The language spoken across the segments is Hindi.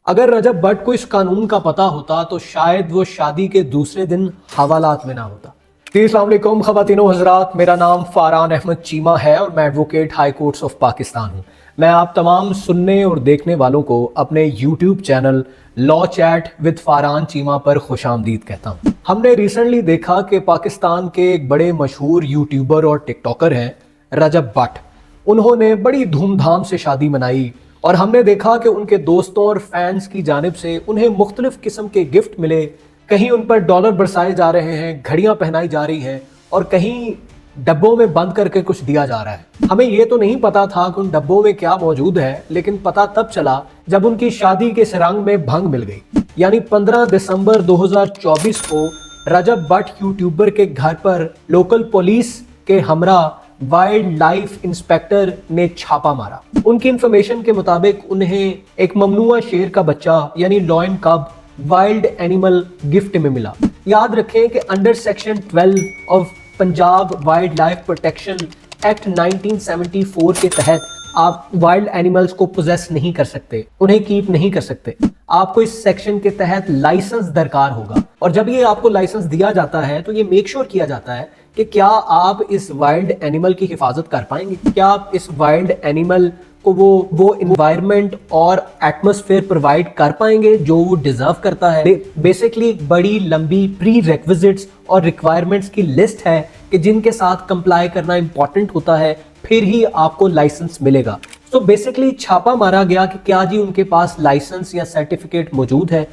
अगर रजब भट्ट को इस कानून का पता होता तो शायद वो शादी के दूसरे दिन हवालात में ना होता। अस्सलाम वालेकुम ख़वातीनो हज़रात, मेरा नाम फ़ारान अहमद चीमा है और मैं advocate high courts of Pakistan हूँ। मैं आप तमाम सुनने और देखने वालों को अपने YouTube channel law chat with Faran Cheema पर खुशामदीद कहता हूँ। हमने रिसेंटली देखा कि पाकिस्तान के एक बड़े मशहूर यूट्यूबर और टिकटॉकर हैं रजब भट्ट। उन्होंने बड़ी धूमधाम से शादी मनाई और हमने देखा कि उनके दोस्तों और फैंस की जानिब से उन्हें मुख्तलिफ किस्म के गिफ्ट मिले। कहीं उन पर डॉलर बरसाए जा रहे हैं, घड़ियां पहनाई जा रही हैं और कहीं डब्बों में बंद करके कुछ दिया जा रहा है। हमें ये तो नहीं पता था कि उन डब्बों में क्या मौजूद है, लेकिन पता तब चला जब उनकी शादी के सिरंग में भंग मिल गई। यानी 15 दिसंबर 2024 को रजब भट्ट यूट्यूबर के घर पर लोकल पुलिस के हमरा वाइल्ड लाइफ इंस्पेक्टर ने छापा मारा। उनकी इंफॉर्मेशन के मुताबिक उन्हें एक ममनुआ शेर का बच्चा यानी लॉयन कब वाइल्ड एनिमल गिफ्ट में मिला। याद रखें कि under section 12 of Punjab wild life protection act 1974 के तहत आप वाइल्ड एनिमल्स को पोजेस नहीं कर सकते, उन्हें कीप नहीं कर सकते। आपको इस सेक्शन के तहत लाइसेंस दरकार होगा और जब ये आपको लाइसेंस दिया जाता है तो ये मेक श्योर किया जाता है कि क्या आप इस वाइल्ड एनिमल की हिफाजत कर पाएंगे, क्या आप इस वाइल्ड एनिमल को वो इन्वायरमेंट और एटमॉस्फेयर प्रोवाइड कर पाएंगे जो वो डिजर्व करता है। बेसिकली एक बड़ी लंबी प्री रेक्विजिट्स और रिक्वायरमेंट्स की लिस्ट है कि जिनके साथ कंप्लाई करना इंपॉर्टेंट होता है, फिर ही आपको लाइसेंस मिलेगा। तो बेसिकली छापा मारा गया कि क्या जी उनके पास लाइसेंस या सर्टिफिकेट मौजूद है।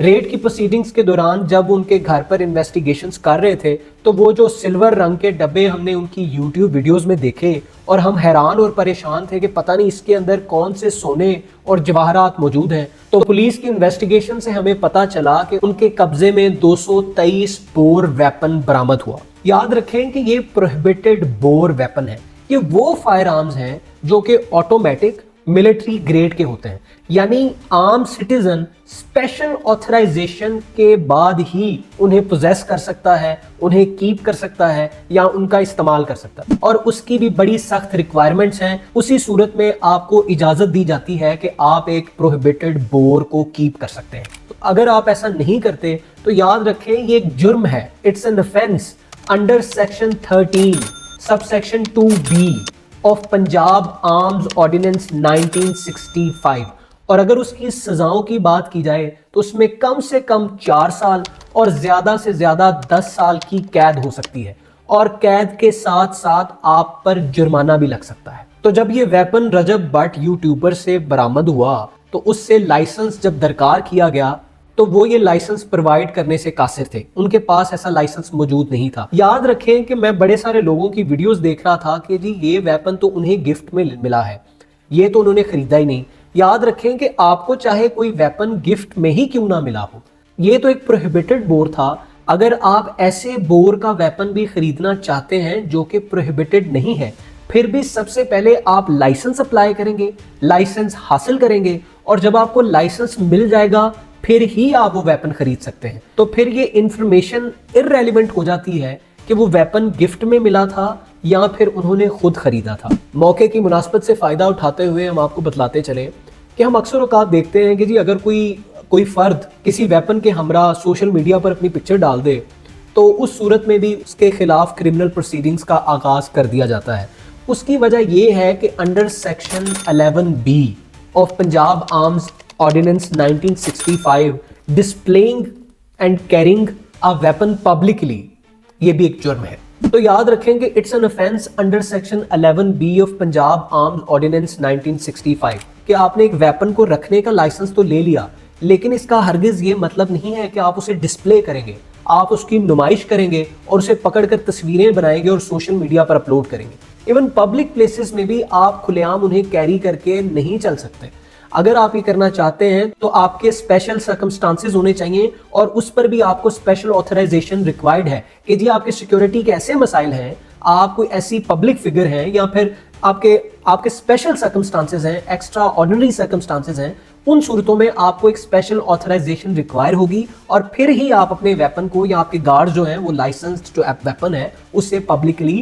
रेड की प्रोसीडिंग्स के दौरान जब उनके घर पर इन्वेस्टिगेशंस कर रहे थे तो वो जो सिल्वर रंग के डब्बे हमने उनकी यूट्यूब वीडियोस में देखे और हम हैरान और परेशान थे कि पता नहीं इसके अंदर कौन से सोने और जवाहरात मौजूद हैं। तो पुलिस की इन्वेस्टिगेशन से हमें पता चला कि उनके कब्जे में 223 बोर वेपन बरामद हुआ। याद रखें कि ये प्रोहिबिटेड बोर वेपन है। ये वो फायर आर्म्स हैं जो कि ऑटोमेटिक मिलिट्री ग्रेड के होते हैं, यानी आम सिटीजन स्पेशल ऑथराइजेशन के बाद ही उन्हें पोजेस कर सकता है, उन्हें कीप कर सकता है या उनका इस्तेमाल कर सकता है। और उसकी भी बड़ी सख्त रिक्वायरमेंट्स हैं। उसी सूरत में आपको इजाजत दी जाती है कि आप एक प्रोहिबिटेड बोर को कीप कर सकते हैं। तो अगर आप ऐसा नहीं करते तो याद रखें ये एक जुर्म है। It's an offence under section 13 sub section 2B of Punjab arms ordinance 1965। और अगर उसकी सजाओं की बात की जाए तो उसमें कम से कम 4 साल और ज्यादा से ज्यादा 10 साल की कैद हो सकती है और कैद के साथ साथ आप पर जुर्माना भी लग सकता है। तो जब ये वेपन रजब भट्ट यूट्यूबर से बरामद हुआ तो उससे लाइसेंस जब दरकार किया गया तो वो ये लाइसेंस प्रोवाइड करने से कासिर थे, उनके पास ऐसा लाइसेंस मौजूद नहीं था। याद रखें कि मैं बड़े सारे लोगों की वीडियोस देख रहा था कि जी ये वेपन तो उन्हें गिफ्ट में मिला है, ये तो उन्होंने खरीदा ही नहीं। याद रखें कि आपको चाहे कोई वेपन गिफ्ट में ही क्यों ना मिला हो, ये तो एक प्रोहिबिटेड बोर था। अगर आप ऐसे बोर का वेपन भी खरीदना चाहते हैं जो कि प्रोहिबिटेड नहीं है, फिर भी सबसे पहले आप लाइसेंस अप्लाई करेंगे, लाइसेंस हासिल करेंगे और जब आपको लाइसेंस मिल जाएगा फिर ही आप वो वेपन खरीद सकते हैं। तो फिर ये इंफॉर्मेशन इररेलेवेंट हो जाती है कि वो वेपन गिफ्ट में मिला था या फिर उन्होंने खुद खरीदा था। मौके की मुनासबत से फ़ायदा उठाते हुए हम आपको बतलाते चले कि हम अक्सर औक़ात देखते हैं कि जी अगर कोई फ़र्द किसी वेपन के हमरा सोशल मीडिया पर अपनी पिक्चर डाल दे तो उस सूरत में भी उसके खिलाफ क्रिमिनल प्रोसीडिंग्स का आगाज़ कर दिया जाता है। उसकी वजह यह है कि under section 11B of Punjab arms ordinance 1965 displaying and carrying a weapon publicly ये भी एक जुर्म है। तो याद रखें कि it's an offence under section 11B of Punjab arms ordinance 1965 कि आपने एक वेपन को रखने का लाइसेंस तो ले लिया, लेकिन इसका हरगिज ये मतलब नहीं है कि आप उसे डिस्प्ले करेंगे, आप उसकी नुमाइश करेंगे और उसे पकड़कर तस्वीरें बनाएंगे और सोशल मीडिया पर अपलोड करेंगे। इवन पब्लिक प्लेसेस में भी आप खुलेआम उन्हें कैरी करके नहीं चल सकते। अगर आप ये करना चाहते हैं तो आपके स्पेशल सर्कमस्टांसेस होने चाहिए और उस पर भी आपको स्पेशल ऑथराइजेशन रिक्वायर्ड है कि जी आपके सिक्योरिटी के ऐसे मसाइल हैं, आप कोई ऐसी पब्लिक फिगर हैं या फिर आपके स्पेशल सर्कमस्टांसेस हैं, एक्स्ट्रा ऑर्डिनरी सर्कमस्टांसेस हैं, उन सूरतों में आपको एक स्पेशल ऑथराइजेशन रिक्वायर होगी और फिर ही आप अपने वेपन को या आपके गार्ड जो हैं वो लाइसेंस्ड जो वेपन है उससे पब्लिकली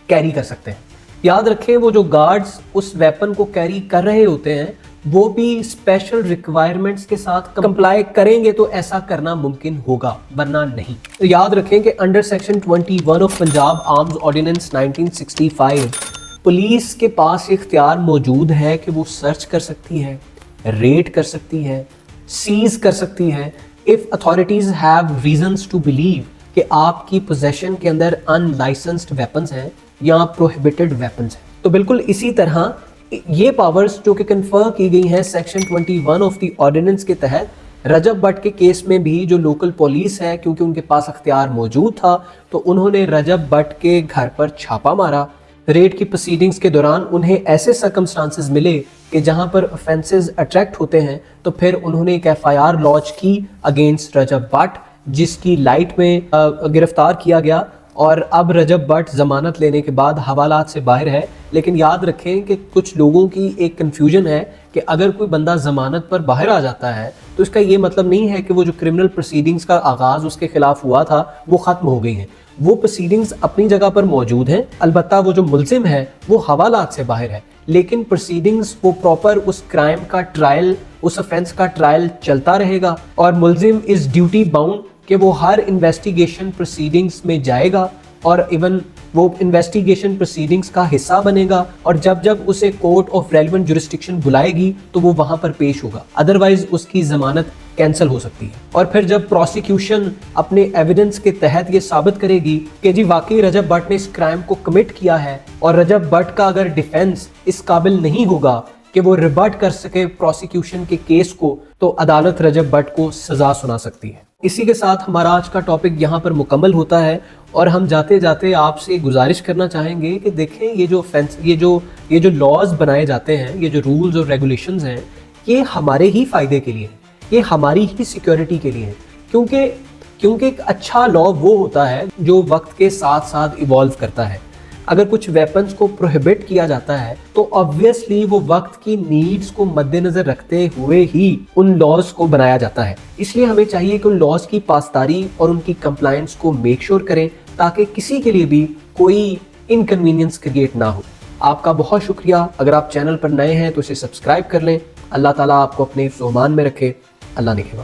कैरी कर सकते हैं। याद रखें वो जो गार्ड्स उस वेपन को कैरी कर रहे होते हैं वो भी स्पेशल रिक्वायरमेंट्स के साथ कंप्लाई करेंगे तो ऐसा करना मुमकिन होगा, वरना नहीं। तो याद रखें कि under section 21 of Punjab arms ordinance 1965 police के पास इख्तियार मौजूद है कि वो सर्च कर सकती है, रेड कर सकती है, सीज कर सकती है if authorities have reasons to believe कि आपकी पोजेशन के अंदर अनलाइसेंस्ड वेपन्स हैं या प्रोहिबिटेड वेपन्स हैं। तो बिल्कुल इसी तरह ये पावर्स जो कि कन्फर्म की गई हैं सेक्शन 21 ऑफ द ऑर्डिनेंस के तहत, रजब भट्ट के केस में भी जो लोकल पुलिस है, क्योंकि उनके पास अख्तियार मौजूद था तो उन्होंने रजब भट्ट के घर पर छापा मारा। रेड की प्रोसीडिंग्स के दौरान उन्हें ऐसे सर्कमस्टांसेस मिले कि जहां पर ऑफेंसेस अट्रैक्ट होते हैं, तो फिर उन्होंने एक FIR लॉन्च की अगेंस्ट रजब भट्ट, जिसकी लाइट में गिरफ्तार किया गया और अब रजब भट्ट जमानत लेने के बाद हवालात से बाहर है। लेकिन याद रखें कि कुछ लोगों की एक कन्फ्यूजन है कि अगर कोई बंदा जमानत पर बाहर आ जाता है तो इसका ये मतलब नहीं है कि वो जो क्रिमिनल प्रोसीडिंग्स का आगाज़ उसके खिलाफ हुआ था वो ख़त्म हो गई हैं। वो प्रोसीडिंग्स अपनी जगह पर मौजूद हैं, अलबत्ता वो जो मुल्जिम है वो हवालात से बाहर है, लेकिन प्रोसीडिंग्स वो प्रॉपर उस क्राइम का ट्रायल, उस ऑफेंस का ट्रायल चलता रहेगा और मुल्जिम इज ड्यूटी बाउंड कि वो हर इन्वेस्टिगेशन प्रोसीडिंग्स में जाएगा और इवन वो इन्वेस्टिगेशन प्रोसीडिंग्स का हिस्सा बनेगा और जब जब उसे कोर्ट ऑफ रेलेवेंट जुरिस्डिक्शन बुलाएगी तो वो वहां पर पेश होगा, अदरवाइज उसकी जमानत कैंसिल हो सकती है। और फिर जब प्रोसिक्यूशन अपने एविडेंस के तहत ये साबित करेगी कि जी वाकई रजब भट्ट ने इस क्राइम को कमिट किया है और रजब भट्ट का अगर डिफेंस इस काबिल नहीं होगा कि वो रिबट कर सके प्रोसिक्यूशन के केस को, तो अदालत रजब भट्ट को सजा सुना सकती है। इसी के साथ हमारा आज का टॉपिक यहाँ पर मुकम्मल होता है और हम जाते जाते आपसे गुजारिश करना चाहेंगे कि देखें ये जो लॉज बनाए जाते हैं, ये जो रूल्स और रेगुलेशंस हैं, ये हमारे ही फ़ायदे के लिए हैं, ये हमारी ही सिक्योरिटी के लिए है। क्योंकि एक अच्छा लॉ वो होता है जो वक्त के साथ साथ इवॉल्व करता है। अगर कुछ वेपन्स को प्रोहिबिट किया जाता है तो ऑब्वियसली वो वक्त की नीड्स को मद्देनजर रखते हुए ही उन लॉज को बनाया जाता है। इसलिए हमें चाहिए कि उन लॉज की पासदारी और उनकी कंप्लायंस को मेक श्योर करें ताकि किसी के लिए भी कोई इनकन्वीनियंस क्रिएट ना हो। आपका बहुत शुक्रिया। अगर आप चैनल पर नए हैं तो इसे सब्सक्राइब कर लें। अल्लाह ताला आपको अपने फ़ुमान में रखे। अल्लाह ने